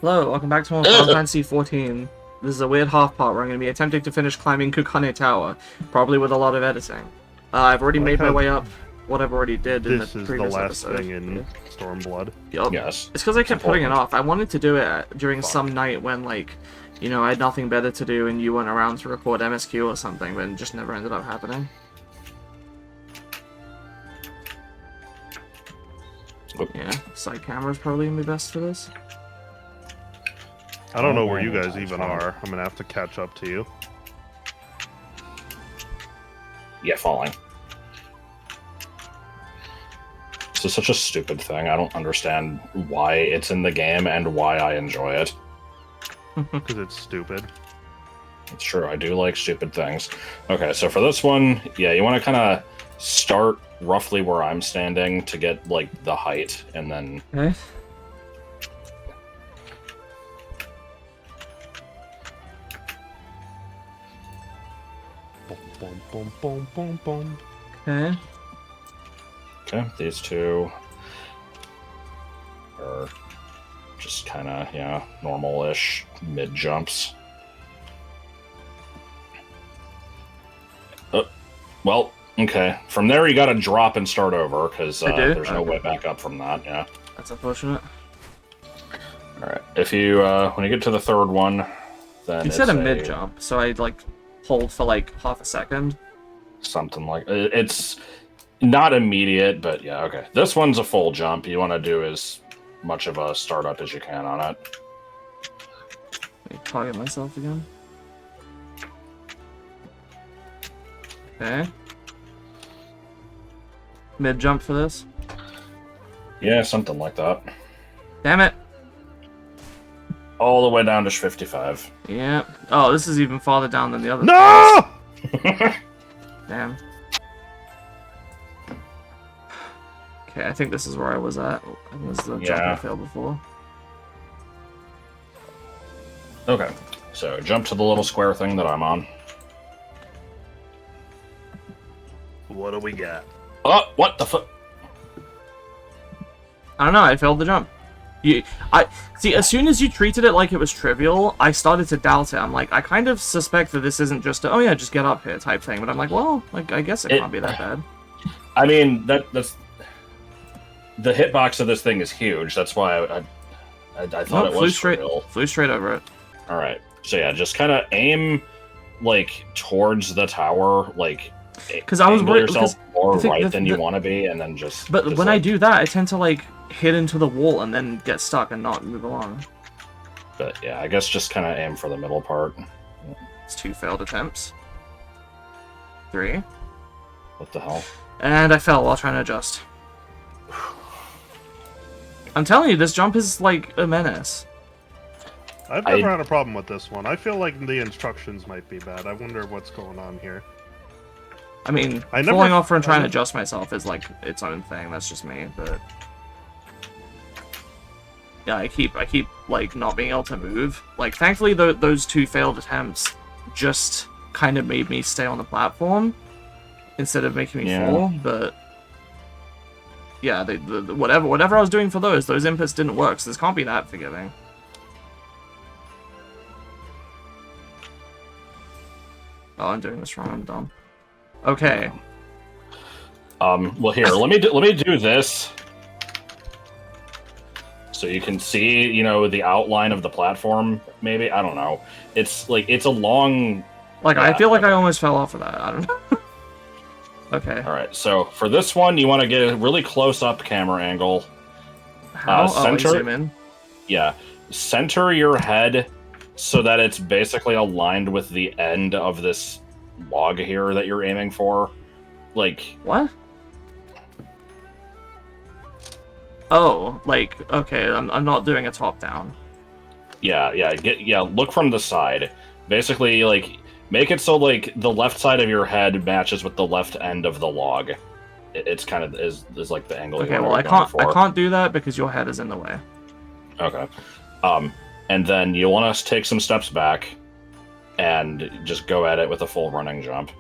Hello, welcome back to more Final Fantasy XIV. This is a weird half part where I'm going to be attempting to finish climbing Kugane Tower, probably with a lot of editing. I've already made my way up what I've already did in the previous episode. This is the last thing in Stormblood. Yup. Yes. It's because I kept putting it off. I wanted to do it during some night when, like, you know, I had nothing better to do and you weren't around to record MSQ or something, but it just never ended up happening. Yeah, side camera's probably going to be best for this. I don't know where you guys even are. I'm gonna have to catch up to you. Yeah, falling. This is such a stupid thing. I don't understand why it's in the game and why I enjoy it. Because it's stupid. It's true, I do like stupid things. Okay, so for this one, yeah, you want to kind of start roughly where I'm standing to get, like, the height, and then... Okay. Boom, boom, boom, boom, boom. Okay. Okay, these two are just kind of, yeah, normal-ish mid-jumps. Well, okay. From there, you gotta drop and start over, because there's no way back up from that, yeah. That's unfortunate. Alright, if you, when you get to the third one, then You said a mid-jump, so I'd, like, hold for, like, half a second. Something like... It's not immediate, but yeah, okay. This one's a full jump. You want to do as much of a startup as you can on it. Let me target myself again. Okay. Mid-jump for this? Yeah, something like that. Damn it! All the way down to 55. Yeah. Oh, this is even farther down than the other. No! Damn. Okay, I think this is where I was at. I think this is the jump I failed before. Okay, so jump to the little square thing that I'm on. What do we got? Oh, what the fuck? I don't know, I failed the jump. See, as soon as you treated it like it was trivial, I started to doubt it. I'm like, I kind of suspect that this isn't just a, oh yeah, just get up here type thing. But I'm like, well, like, I guess it can't be that bad. I mean, that's... The hitbox of this thing is huge. That's why I thought it was trivial. Flew straight over it. Alright, so yeah, just kind of aim, like, towards the tower, like... Because I was worried yourself more right than you want to be, and then just... But just when like, I do that, I tend to, like, hit into the wall and then get stuck and not move along. But yeah, I guess just kind of aim for the middle part. It's 2 failed attempts. 3. What the hell? And I fell while trying to adjust. I'm telling you, this jump is, like, a menace. I've never had a problem with this one. I feel like the instructions might be bad. I wonder what's going on here. I mean, falling off and trying to adjust myself is, like, its own thing. That's just me, but... Yeah, I keep, like, not being able to move. Like, thankfully, those 2 failed attempts just kind of made me stay on the platform instead of making me fall, but... Yeah, whatever I was doing for those inputs didn't work, so this can't be that forgiving. Oh, I'm doing this wrong, I'm dumb. Okay. Well, here, let me do this, so you can see, you know, the outline of the platform. Maybe, I don't know. It's like it's a long. Like I feel like I almost fell off of that. I don't know. Okay. All right. So for this one, you want to get a really close-up camera angle. How? Center. Zoom in. Yeah. Center your head so that it's basically aligned with the end of this log here that you're aiming for. Like what? Oh, like okay, I'm not doing a top down. Yeah, look from the side. Basically, like make it so like the left side of your head matches with the left end of the log. It's kind of is like the angle. Okay, well I can't do that because your head is in the way. Okay. And then you want to take some steps back and just go at it with a full running jump.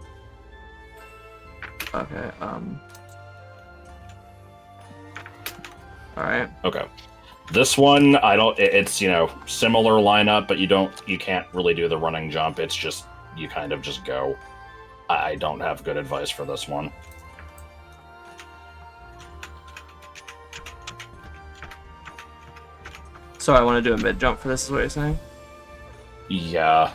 Okay, alright. Okay. This one, I don't. It's similar lineup, but you can't really do the running jump. It's just you kind of just go. I don't have good advice for this one. So I want to do a mid jump for this, is what you're saying? Yeah.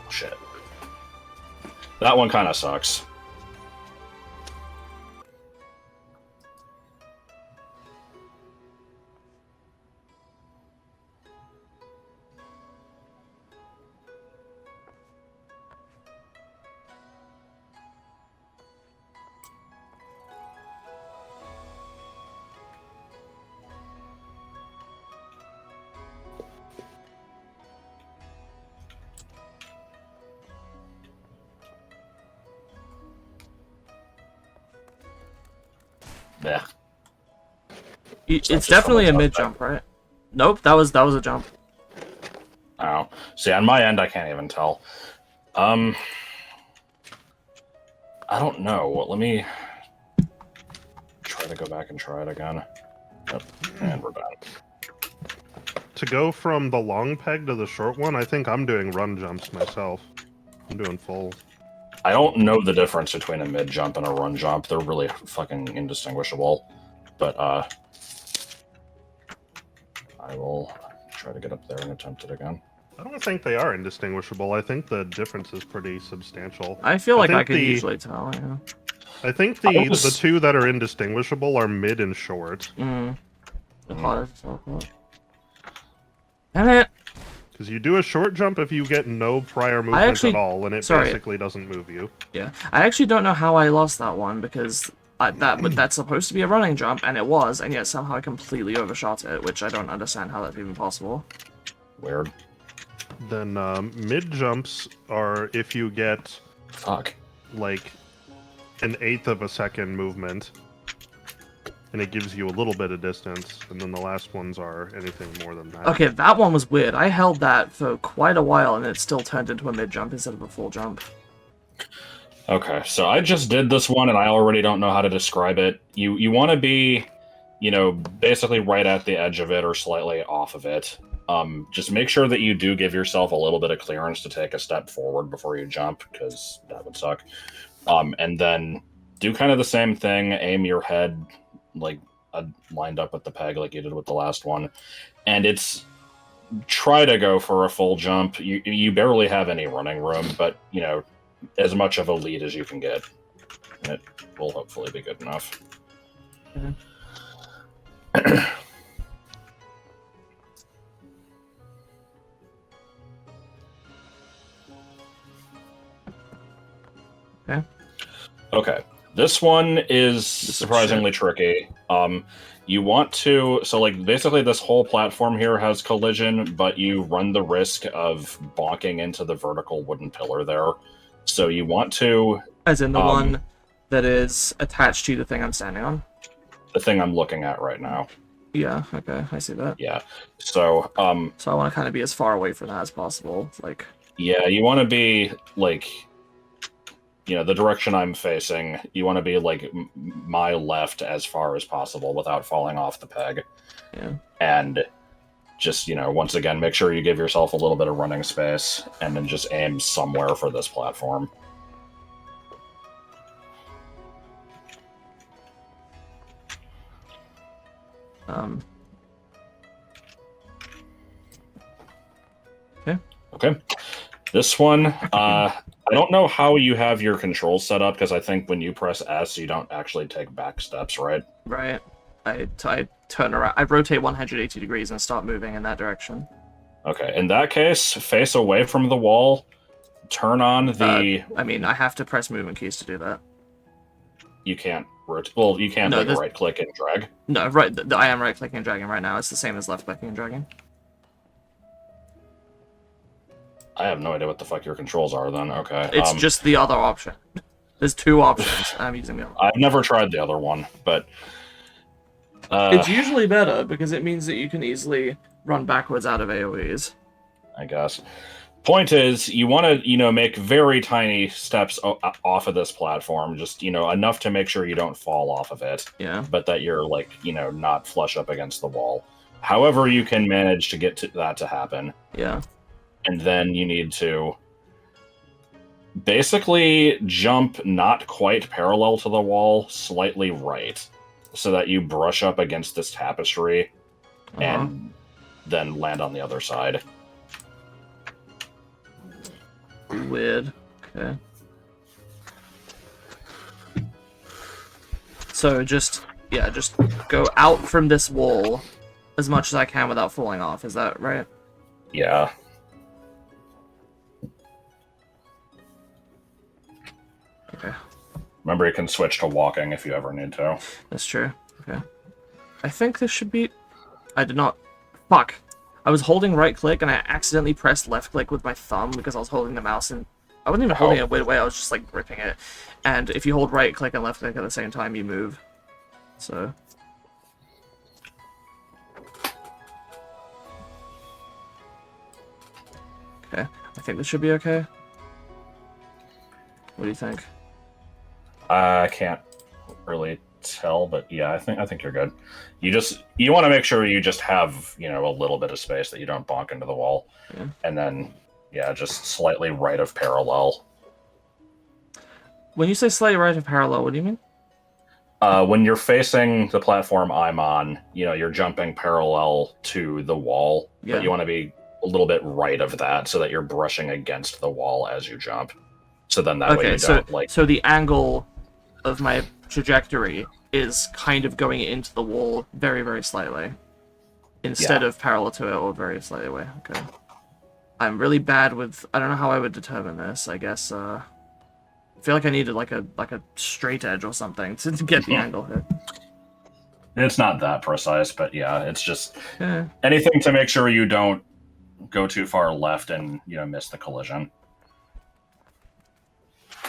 Shit. That one kind of sucks. Yeah. It's definitely a mid jump, right? Nope, that was a jump. Oh, see, on my end, I can't even tell. I don't know. Let me try to go back and try it again. Yep, and we're done. To go from the long peg to the short one, I think I'm doing run jumps myself. I'm doing full. I don't know the difference between a mid jump and a run jump. They're really fucking indistinguishable. But I will try to get up there and attempt it again. I don't think they are indistinguishable. I think the difference is pretty substantial. I feel like I could usually tell, yeah. I think the two that are indistinguishable are mid and short. The hardest to tell apart. Damn it! Because you do a short jump if you get no prior movement at all, and it basically doesn't move you. Yeah, I actually don't know how I lost that one, because that's supposed to be a running jump, and it was, and yet somehow I completely overshot it, which I don't understand how that's even possible. Weird. Then mid jumps are if you get like an 1/8 of a second movement, and it gives you a little bit of distance, and then the last ones are anything more than that. Okay, that one was weird. I held that for quite a while, and it still turned into a mid jump instead of a full jump. Okay, so I just did this one, and I already don't know how to describe it. You want to be, basically right at the edge of it or slightly off of it. Just make sure that you do give yourself a little bit of clearance to take a step forward before you jump, because that would suck. And then do kind of the same thing. Aim your head lined up with the peg like you did with the last one, and try to go for a full jump. You barely have any running room, but as much of a lead as you can get, and it will hopefully be good enough. Okay. This one is surprisingly tricky. You want to, basically this whole platform here has collision, but you run the risk of bonking into the vertical wooden pillar there. So you want to... As in the one that is attached to the thing I'm standing on? The thing I'm looking at right now. Yeah, okay, I see that. Yeah. So, so I want to kind of be as far away from that as possible, Yeah, you want to be, the direction I'm facing, you want to be, my left as far as possible without falling off the peg. Yeah. And just, once again, make sure you give yourself a little bit of running space, and then just aim somewhere for this platform. Okay. Okay. This one, I don't know how you have your controls set up, because I think when you press S, you don't actually take back steps, right? Right. I turn around, I rotate 180 degrees and start moving in that direction. Okay, in that case, face away from the wall, turn on the... I have to press movement keys to do that. You can't you can't right-click and drag? No, right. I am right-clicking and dragging right now. It's the same as left-clicking and dragging. I have no idea what the fuck your controls are then. Okay. It's just the other option. There's two options. I'm using the other. I've never tried the other one, but... it's usually better, because it means that you can easily run backwards out of AoEs. I guess. Point is, you want to, make very tiny steps off of this platform, just, enough to make sure you don't fall off of it. Yeah. But that you're, like, not flush up against the wall. However you can manage to get that to happen. Yeah. And then you need to basically jump not quite parallel to the wall, slightly right, so that you brush up against this tapestry and then land on the other side. Weird. Okay. So just go out from this wall as much as I can without falling off. Is that right? Yeah. Okay. Remember, you can switch to walking if you ever need to. That's true. Okay. I think this should be... I did not... Fuck. I was holding right click and I accidentally pressed left click with my thumb because I was holding the mouse and... I wasn't even holding it weird way, I was just like gripping it. And if you hold right click and left click at the same time, you move. So... Okay. I think this should be okay. What do you think? I can't really tell, but yeah, I think you're good. You want to make sure you just have, a little bit of space that you don't bonk into the wall. Yeah. And then, just slightly right of parallel. When you say slightly right of parallel, what do you mean? When you're facing the platform I'm on, you're jumping parallel to the wall, Yeah. but you want to be a little bit right of that so that you're brushing against the wall as you jump. So then that way you don't, So the angle of my trajectory is kind of going into the wall very, very slightly. Instead of parallel to it or very slightly away. Okay. I'm really bad with... I don't know how I would determine this. I guess, I feel like I needed like a straight edge or something to get the angle here. It's not that precise, but yeah, it's just Yeah. anything to make sure you don't go too far left and, miss the collision.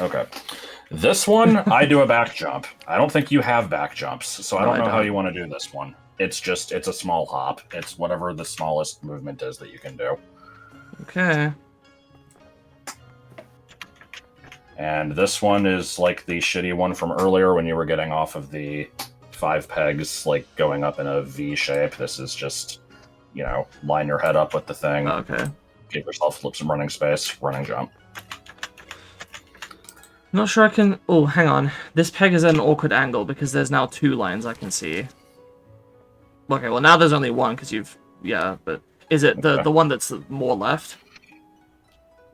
Okay. This one, I do a back jump. I don't think you have back jumps, so I don't know how you want to do this one. It's a small hop. It's whatever the smallest movement is that you can do. Okay. And this one is like the shitty one from earlier when you were getting off of the 5 pegs, like going up in a V shape. This is just, line your head up with the thing. Okay. Give yourself some running space, running jump. Not sure I can... Oh, hang on. This peg is at an awkward angle because there's now 2 lines I can see. Okay, well now there's only one because you've... Yeah, but... Is it the one that's more left?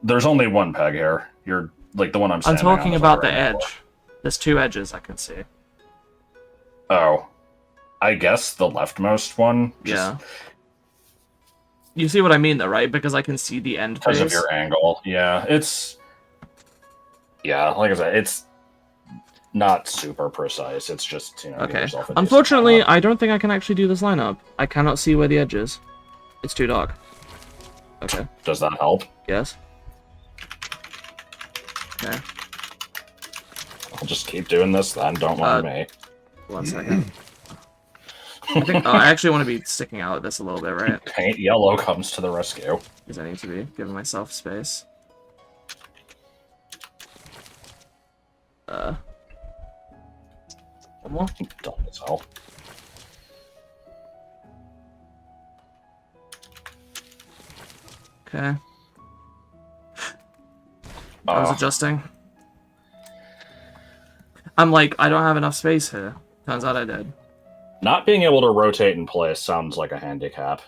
There's only one peg here. You're, like, the one I'm standing on. I'm talking about the edge. There's 2 edges I can see. Oh. I guess the leftmost one? Yeah. You see what I mean though, right? Because I can see the end because phase. Of your angle. Yeah, it's... Yeah, like I said, it's not super precise. It's just, give Okay. yourself a Unfortunately, I don't think I can actually do this lineup. I cannot see where the edge is. It's too dark. Okay. Does that help? Yes. Okay. I'll just keep doing this then. Don't mind me. 1 second. I actually want to be sticking out at this a little bit, right? Paint yellow comes to the rescue. Because I need to be giving myself space. One more? Dumb as hell. Okay. I was adjusting. I'm like, I don't have enough space here. Turns out I did. Not being able to rotate in place sounds like a handicap.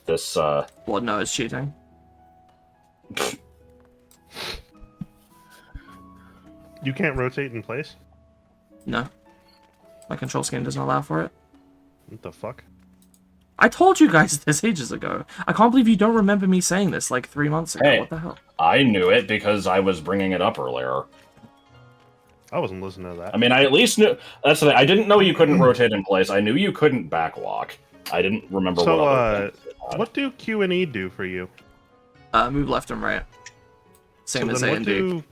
This, Well, no, it's cheating. You can't rotate in place? No. My control scheme doesn't allow for it. What the fuck? I told you guys this ages ago. I can't believe you don't remember me saying this like 3 months ago. Hey, what the hell? I knew it because I was bringing it up earlier. I wasn't listening to that. I mean, I at least knew... That's the thing. I didn't know you couldn't rotate in place. I knew you couldn't backwalk. I didn't remember So, what other things it had. what do Q and E do for you? Move left and right. Same as A and D.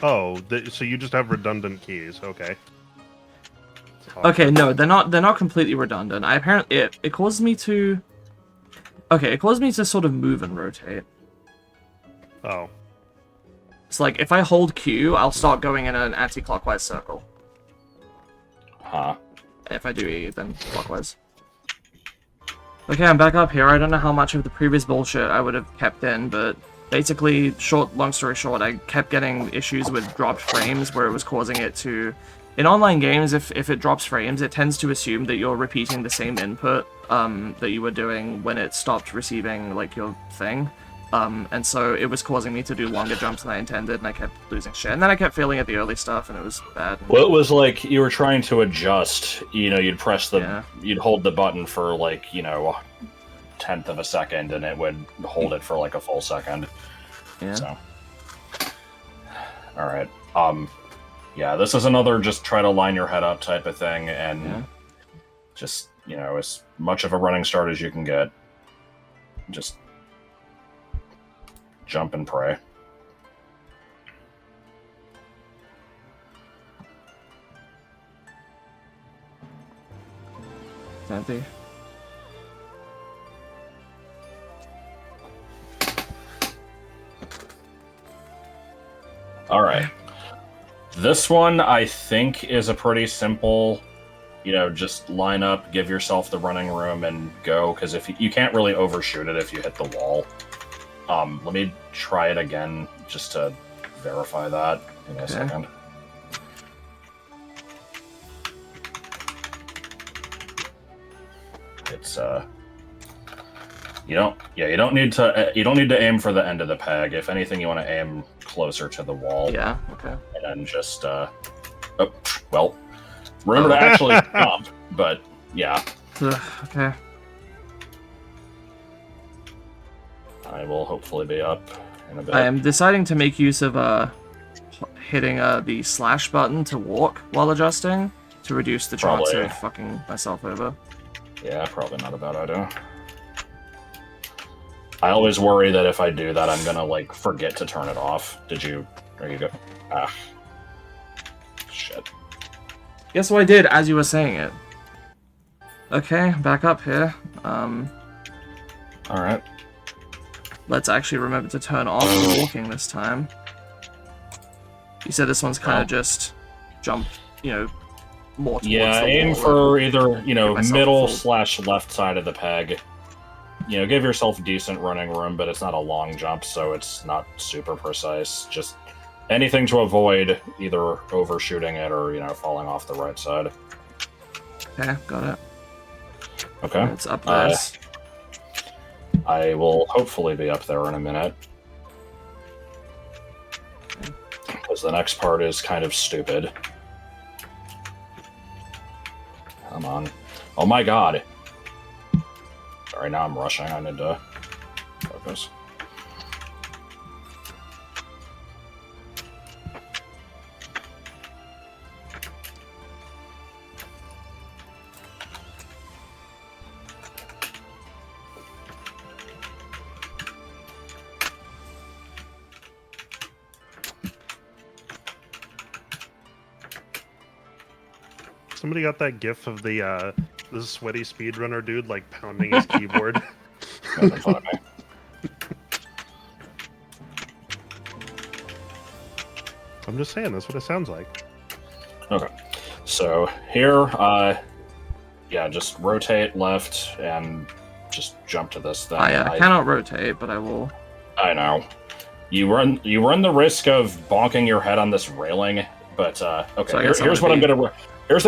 Oh, so you just have redundant keys. Okay. Okay, no, they're not completely redundant. I apparently it causes me to Okay, it caused me to sort of move and rotate. Oh. It's like, if I hold Q, I'll start going in an anti-clockwise circle. Huh. If I do E, then clockwise. Okay, I'm back up here. I don't know how much of the previous bullshit I would have kept in, but basically, long story short, I kept getting issues with dropped frames where it was causing it to... In online games, if it drops frames, it tends to assume that you're repeating the same input that you were doing when it stopped receiving, like, your thing. And so it was causing me to do longer jumps than I intended, and I kept losing shit. And then I kept failing at the early stuff, and it was bad. Well, it was like you were trying to adjust. You know, you'd press the, you'd hold the button for like, you know, 1/10 of a second, and it would hold it for like a full second. Yeah. So, all right. Yeah, this is another just try to line your head up type of thing, and just, you know, as much of a running start as you can get. Just jump and pray. Empty. All right. This one, I think, is a pretty simple, you know, just line up, give yourself the running room, and go, because if you can't really overshoot it if you hit the wall. Let me try it again, just to verify that. Give me a second. It's, you don't need to aim for the end of the peg. If anything, you want to aim closer to the wall. Yeah, okay. And then just, oh, well, remember to actually jump, but, yeah. Okay. I will hopefully be up in a bit. I am deciding to make use of, hitting, the slash button to walk while adjusting, to reduce the chance of fucking myself over. Yeah, probably not a bad idea. I always worry that if I do that, I'm gonna, like, forget to turn it off. There you go. Ah. Shit. Guess what I did as you were saying it? Okay, back up here. Alright. Let's actually remember to turn off the walking this time. You said this one's kind of just jump, you know, more towards yeah, the aim wall, for either, you know, middle / left side of the peg. You know, give yourself decent running room, but it's not a long jump, so it's not super precise. Just anything to avoid either overshooting it or, you know, falling off the right side. Okay, got it. Okay. It's up there. I will hopefully be up there in a minute. Because the next part is kind of stupid. Come on. Oh my god! Sorry, now I'm rushing. I need to focus. Somebody got that gif of the sweaty speedrunner dude like pounding his keyboard. Making fun of me. I'm just saying, that's what it sounds like. Okay. So here, yeah, just rotate left and just jump to this thing. I cannot rotate, but I will. I know. You run the risk of bonking your head on this railing, but okay. So here's what I'm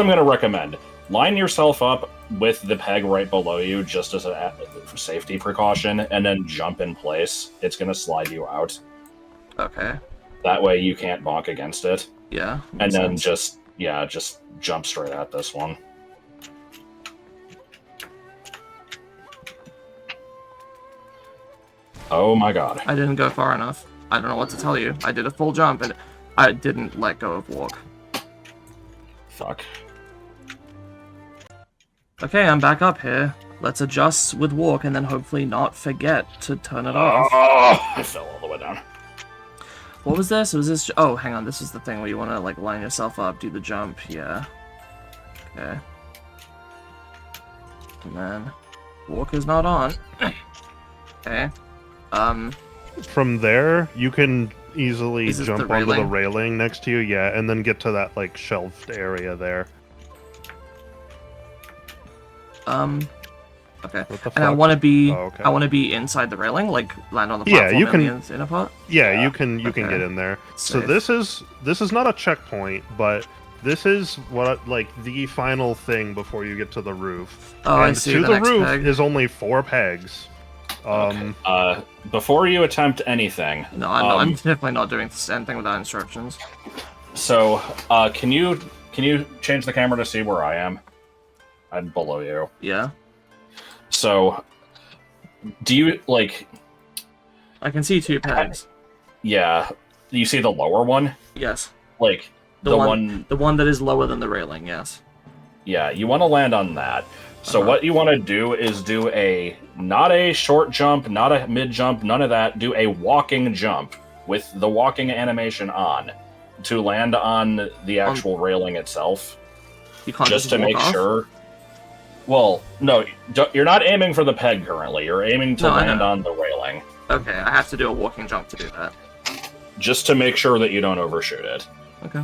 gonna recommend. Line yourself up with the peg right below you, just as a safety precaution, and then jump in place. It's gonna slide you out. Okay. That way you can't bonk against it. Yeah. And then just jump straight at this one. Oh my god. I didn't go far enough. I don't know what to tell you. I did a full jump and I didn't let go of walk. Fuck. Okay, I'm back up here. Let's adjust with walk and then hopefully not forget to turn it off. Oh, I fell all the way down. What was this? Was this? Oh, hang on. This is the thing where you want to like line yourself up, do the jump. Yeah. Okay. And then walk is not on. Okay. From there, you can easily Is this jump the onto the railing? railing next to you, yeah, and then get to that like shelved area there. Okay. What the And I fuck? want to be, Oh, okay. I want to be inside the railing, like land on the Yeah, platform you can- in the inner part. Yeah, you can Okay. get in there. So Safe. this is not a checkpoint, but this is what like the final thing before you get to the roof. Oh, and I see to the the next roof peg. is only 4 pegs. Before you attempt anything, No, I'm definitely not doing anything without instructions. so can you change the camera to see where I am? I'm below you. Yeah. So, do you like? I can see 2 pegs. Yeah, you see the lower one, Yes. like the one. The one that is lower than the railing. Yes. Yeah, you want to land on that. So what you want to do is do not a short jump, not a mid jump, none of that. Do a walking jump with the walking animation on to land on the actual railing itself. You can't just to walk make off? sure. Well, no, you're not aiming for the peg currently. You're aiming to land on the railing. Okay, I have to do a walking jump to do that. Just to make sure that you don't overshoot it. Okay.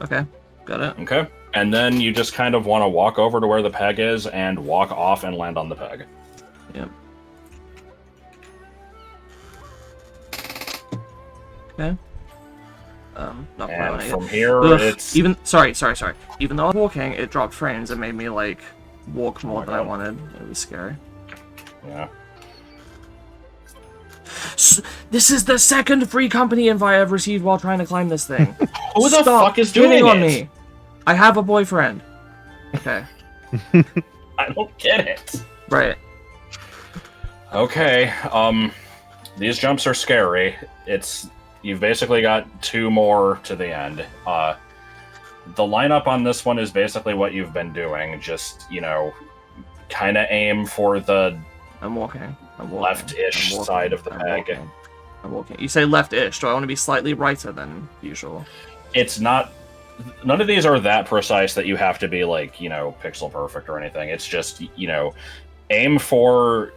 Okay, got it. Okay? And then you just kind of want to walk over to where the peg is and walk off and land on the peg. Yep. Okay. Not quite on And it from yet. here, Ugh, it's... sorry. Even though I was walking, it dropped frames and made me, like, walk more than I wanted. It was scary. Yeah. This is the second free company invite I've received while trying to climb this thing. Who the Stop fuck is hitting doing on it? me. I have a boyfriend. Okay. I don't get it. Right. Okay, these jumps are scary. You've basically got 2 more to the end. The lineup on this one is basically what you've been doing. Just, kind of aim for the I'm walking. left-ish side of the peg. I'm walking. You say left-ish. Do I want to be slightly righter than usual? It's not... None of these are that precise that you have to be, like, pixel perfect or anything. It's just, aim for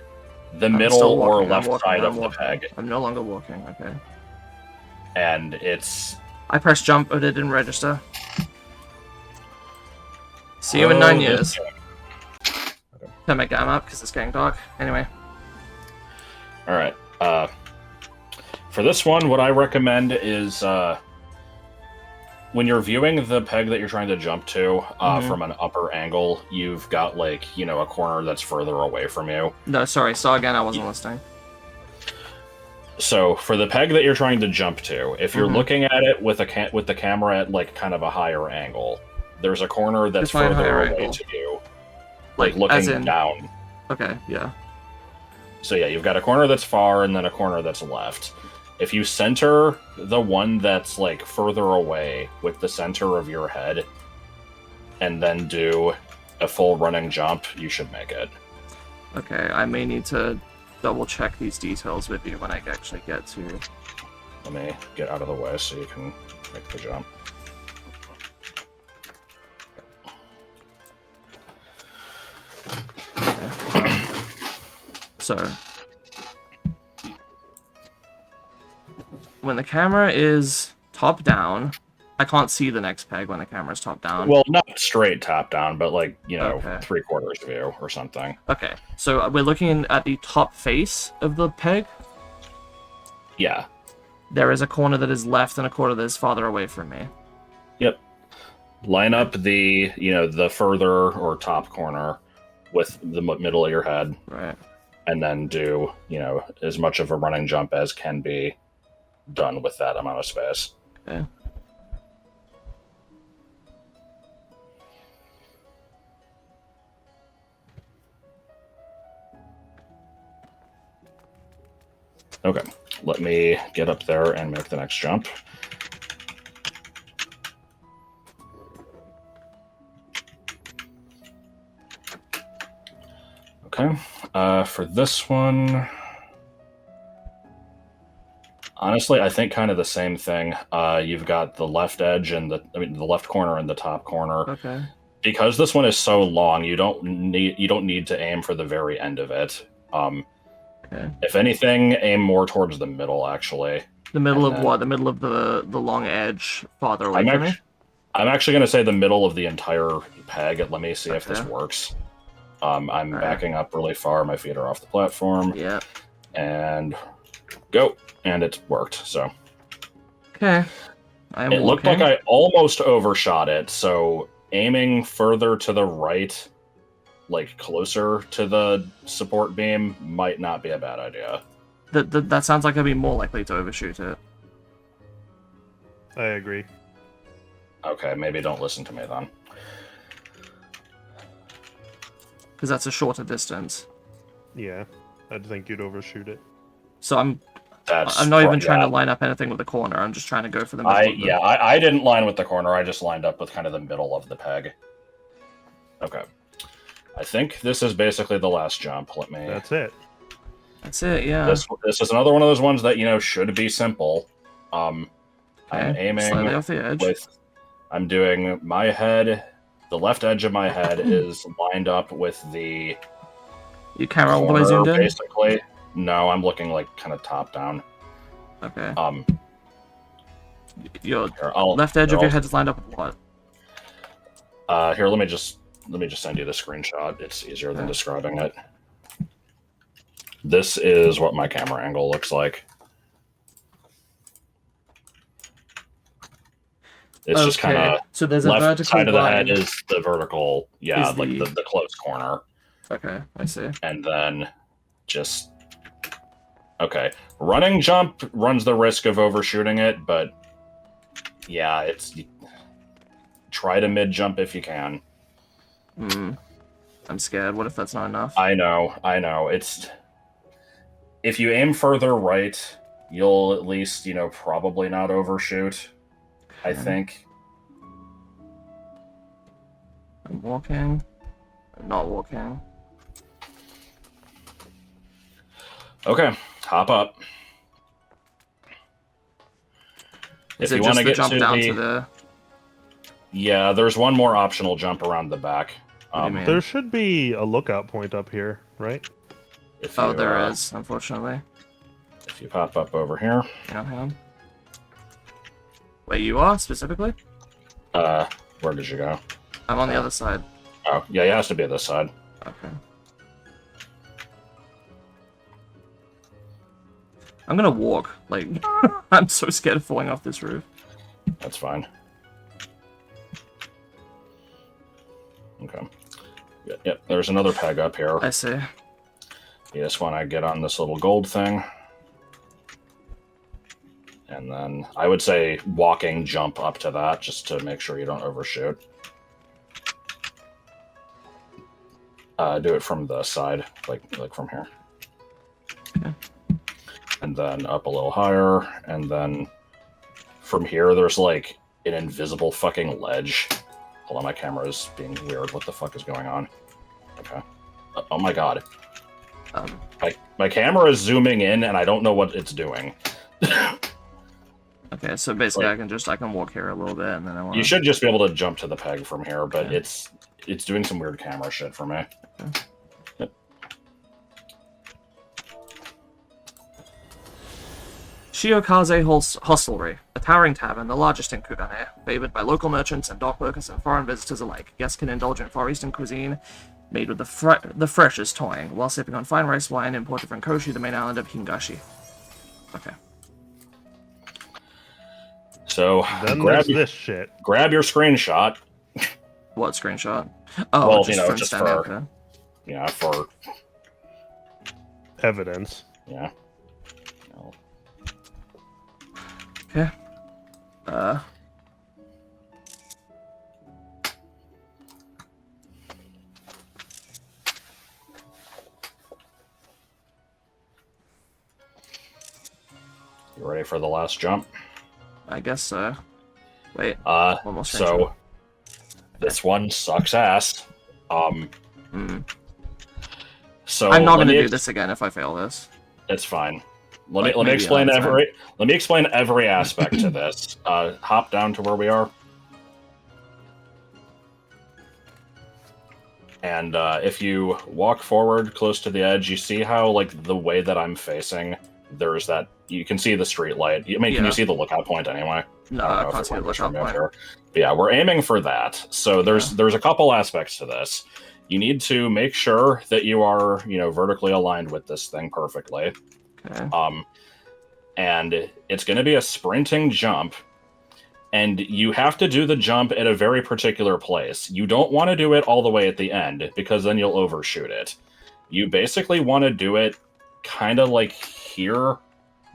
the middle or left side of the peg. I'm no longer walking, okay. And it's... I pressed jump, but it didn't register. See you in 9 years. Turn my game up, because it's getting dark. Anyway. Alright, for this one, what I recommend is, when you're viewing the peg that you're trying to jump to, from an upper angle, you've got, like, a corner that's further away from you. No, sorry, so again, I wasn't listening. So, for the peg that you're trying to jump to, if you're looking at it with the camera at, like, kind of a higher angle, there's a corner that's further away to you. Like, looking down. Okay, yeah. So yeah, you've got a corner that's far, and then a corner that's left. If you center the one that's, like, further away with the center of your head, and then do a full running jump, you should make it. Okay, I may need to double-check these details with you when I actually get to... Let me get out of the way so you can make the jump. So, when the camera is top down, I can't see the next peg when the camera's top down. Well, not straight top down, but like, Okay. 3/4 view or something. Okay, so we're looking at the top face of the peg. Yeah. There is a corner that is left and a corner that is farther away from me. Yep. Line up the, the further or top corner with the middle of your head. Right. And then do, as much of a running jump as can be done with that amount of space. Okay. Okay, let me get up there and make the next jump. Okay, for this one, honestly, I think kind of the same thing. You've got the left edge and the left corner and the top corner. Okay. because this one is so long, you don't need to aim for the very end of it. Okay. If anything, aim more towards the middle, actually. The middle of what? The middle of the long edge, farther away from me? I'm actually going to say the middle of the entire peg. Let me see if this works. I'm backing up really far. My feet are off the platform. Yeah. And go. And it worked, so. Okay. It looked like I almost overshot it, so aiming further to the right, like closer to the support beam, might not be a bad idea. That sounds like I'd be more likely to overshoot it. I agree. Okay, maybe don't listen to me then. Because that's a shorter distance. Yeah, I'd think you'd overshoot it. So I'm not even trying to line up anything with the corner. I'm just trying to go for the middle. I didn't line with the corner. I just lined up with kind of the middle of the peg. Okay. I think this is basically the last jump. Let me... That's it. That's it, yeah. This is another one of those ones that, should be simple. I'm aiming slightly off the edge. I'm doing my head. The left edge of my head is lined up with the... Your camera all the way zoomed in? Basically. No, I'm looking like kind of top down. Okay. Your left edge of your head is lined up with what? Here, let me just send you the screenshot. It's easier than describing it. This is what my camera angle looks like. It's just kind of so there's a left vertical side of the line head is the vertical, the close corner. Okay, I see. And then just running jump runs the risk of overshooting it, but yeah, try to mid jump if you can. I'm scared. What if that's not enough? I know. It's if you aim further right, you'll at least, probably not overshoot. I think. I'm walking. I'm not walking. Okay, hop up. Is it just the jump down to the... Yeah, there's one more optional jump around the back. There should be a lookout point up here, right? There is, unfortunately. If you pop up over here. Yeah, hang on. Where you are, specifically? Where did you go? I'm on the other side. Oh, yeah, it has to be this side. Okay. I'm gonna walk. Like, I'm so scared of falling off this roof. That's fine. Okay. Yep, there's another peg up here. I see. You just want to get on this little gold thing. And then I would say walking jump up to that just to make sure you don't overshoot. Do it from the side, like from here. Okay. And then up a little higher, and then from here there's like an invisible fucking ledge. Hold on, my camera is being weird. What the fuck is going on? Okay. Oh my god. My camera is zooming in and I don't know what it's doing. Okay, so basically I can walk here a little bit and then I want. You should just be able to jump to the peg from here, but it's doing some weird camera shit for me. Okay. Yep. Shiokaze Hostelry, a towering tavern, the largest in Kugane, favored by local merchants and dock workers and foreign visitors alike. Guests can indulge in Far Eastern cuisine made with the freshest toying, while sipping on fine rice wine imported from Koshi, the main island of Hingashi. Okay. So then grab this shit. Grab your screenshot. What screenshot? Oh, well, just for for evidence. Yeah. Okay. You ready for the last jump? I guess so. Wait. So this one sucks ass. So I'm not gonna do this again if I fail this. It's fine. Let me explain every aspect to this. Hop down to where we are. And if you walk forward close to the edge, you see how, like, the way that I'm facing, there's that... You can see the street light. I mean, can you see the lookout point anyway? No, I can't see the lookout point. Here. But yeah, we're aiming for that. So there's a couple aspects to this. You need to make sure that you are, vertically aligned with this thing perfectly. Okay. And it's going to be a sprinting jump, and you have to do the jump at a very particular place. You don't want to do it all the way at the end, because then you'll overshoot it. You basically want to do it kind of like here,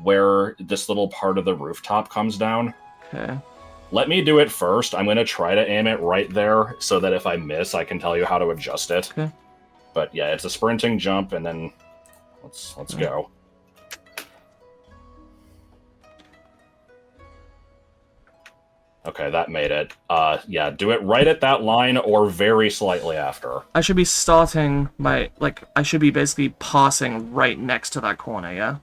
where this little part of the rooftop comes down. Okay. Let me do it first. I'm going to try to aim it right there, so that if I miss, I can tell you how to adjust it. Okay. But yeah, it's a sprinting jump, and then let's go. Okay, that made it. Yeah, do it right at that line or very slightly after. I should be starting my, I should be basically passing right next to that corner, yeah?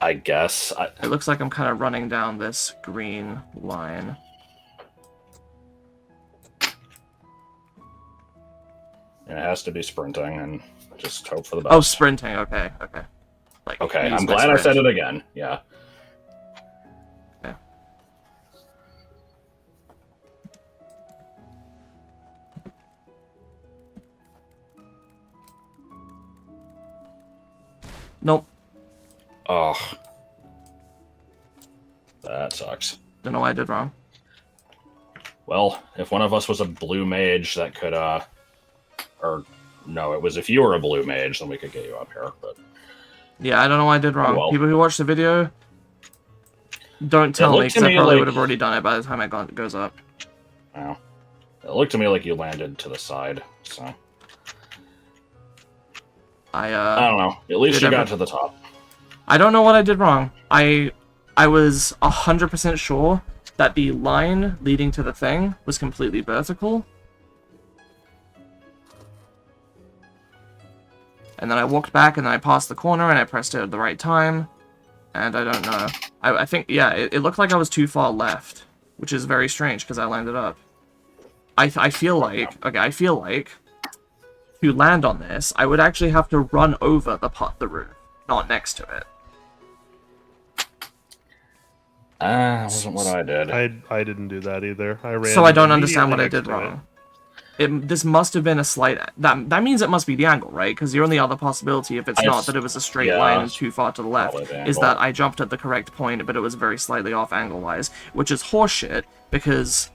I guess. It looks like I'm kind of running down this green line. And it has to be sprinting, and just hope for the best. Oh, sprinting, okay. Okay, I'm glad I said it again, yeah. Nope. Oh. That sucks. Don't know what I did wrong. Well, if one of us was a blue mage, that could, or, no, it was if you were a blue mage, then we could get you up here, but... Yeah, I don't know what I did wrong. Oh, well. People who watch the video, don't tell me, because I probably would have already done it by the time it goes up. Oh. It looked to me like you landed to the side, so... I don't know. At least you got to the top. I don't know what I did wrong. I was 100% sure that the line leading to the thing was completely vertical. And then I walked back and then I passed the corner and I pressed it at the right time. And I don't know. I think, yeah, it looked like I was too far left, which is very strange because I landed up. I feel like, to land on this, I would actually have to run over the roof, not next to it. That wasn't what I did. I didn't do that either. I ran. So I don't understand what I did wrong. This must have been a slight... That means it must be the angle, right? Because the only other possibility, if it's not that it was a straight line and too far to the left, is that I jumped at the correct point, but it was very slightly off angle-wise, which is horseshit, because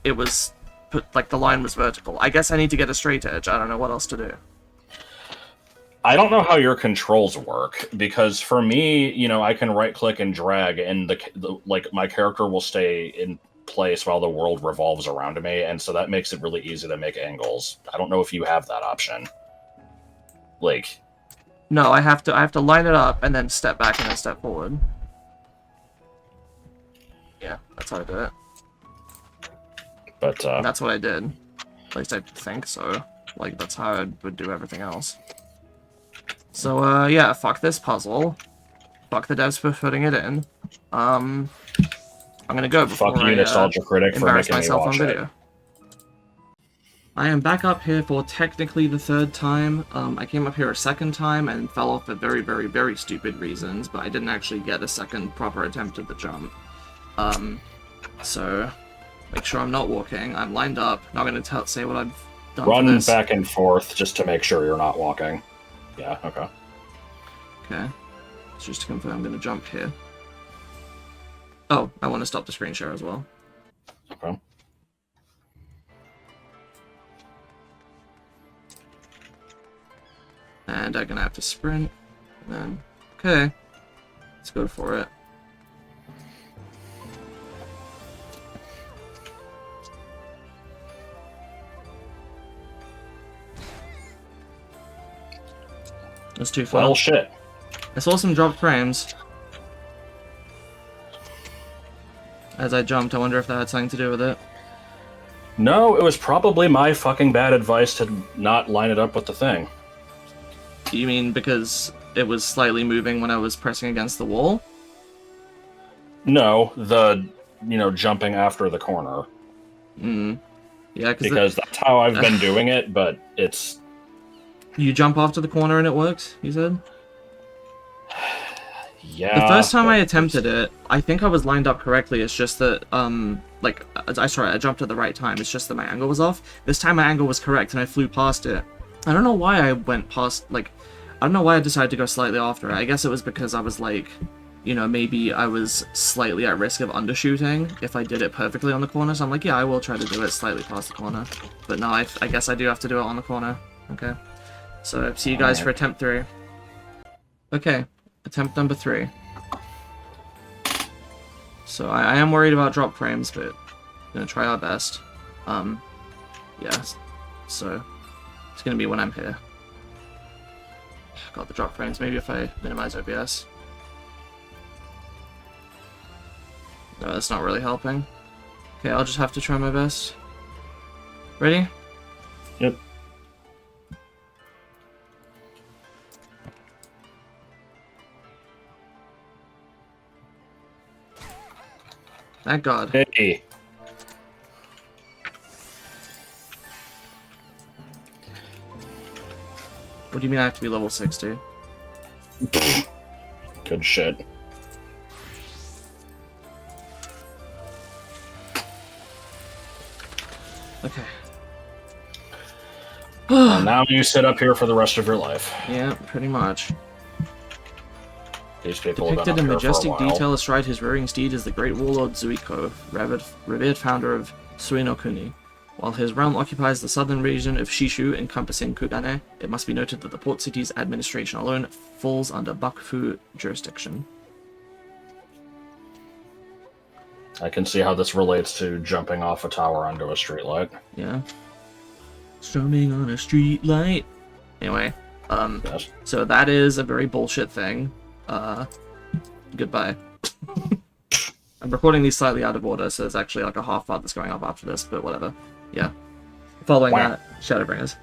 it was... the line was vertical. I guess I need to get a straight edge. I don't know what else to do. I don't know how your controls work, because for me, I can right-click and drag, and my character will stay in place while the world revolves around me, and so that makes it really easy to make angles. I don't know if you have that option. No, I have to line it up and then step back and then step forward. Yeah, that's how I do it. But that's what I did. At least I think so. That's how I would do everything else. So, yeah, fuck this puzzle. Fuck the devs for putting it in. I'm gonna go before fuck you, Nostalgia Critic, for embarrass making myself me watch on video. I am back up here for technically the third time. I came up here a second time and fell off for very, very, very stupid reasons, but I didn't actually get a second proper attempt at the jump. So, make sure I'm not walking. I'm lined up. Not gonna say what I've done. Run back and forth just to make sure you're not walking. Yeah, okay. Okay. So just to confirm, I'm gonna jump here. Oh, I want to stop the screen share as well. Okay. And I'm gonna have to sprint. And then, okay. Let's go for it. That's too far. Well, shit. I saw some dropped frames. As I jumped, I wonder if that had something to do with it. No, it was probably my fucking bad advice to not line it up with the thing. You mean because it was slightly moving when I was pressing against the wall? No, the, jumping after the corner. Yeah, because that's how I've been doing it, but it's... You jump off to the corner and it works, you said? Yeah. The first time I attempted it, I think I was lined up correctly. It's just that, I jumped at the right time. It's just that my angle was off. This time my angle was correct and I flew past it. I don't know why I went past, I don't know why I decided to go slightly after it. I guess it was because I was maybe I was slightly at risk of undershooting if I did it perfectly on the corner. So I'm like, yeah, I will try to do it slightly past the corner. But no, I guess I do have to do it on the corner. Okay. So, see you guys for attempt 3. Okay. Attempt number 3. So I am worried about drop frames, but I'm gonna try our best. Yeah. So it's gonna be when I'm here. Got the drop frames. Maybe if I minimize OBS. No, that's not really helping. Okay, I'll just have to try my best. Ready? Yep. Thank God. Hey. What do you mean I have to be level 60? Good shit. Okay. And now you sit up here for the rest of your life. Yeah, pretty much. These people have Depicted been in up here for a majestic while. detail astride his rearing steed is the great warlord Zuiko, revered founder of Suinokuni. While his realm occupies the southern region of Shishu, encompassing Kugane, it must be noted that the port city's administration alone falls under Bakufu jurisdiction. I can see how this relates to jumping off a tower onto a streetlight. Yeah. Strumming on a streetlight. Anyway, Yes. so that is a very bullshit thing. Goodbye. I'm recording these slightly out of order, so there's actually like a half part that's going up after this, but whatever. Yeah. Following Wow. that, Shadowbringers.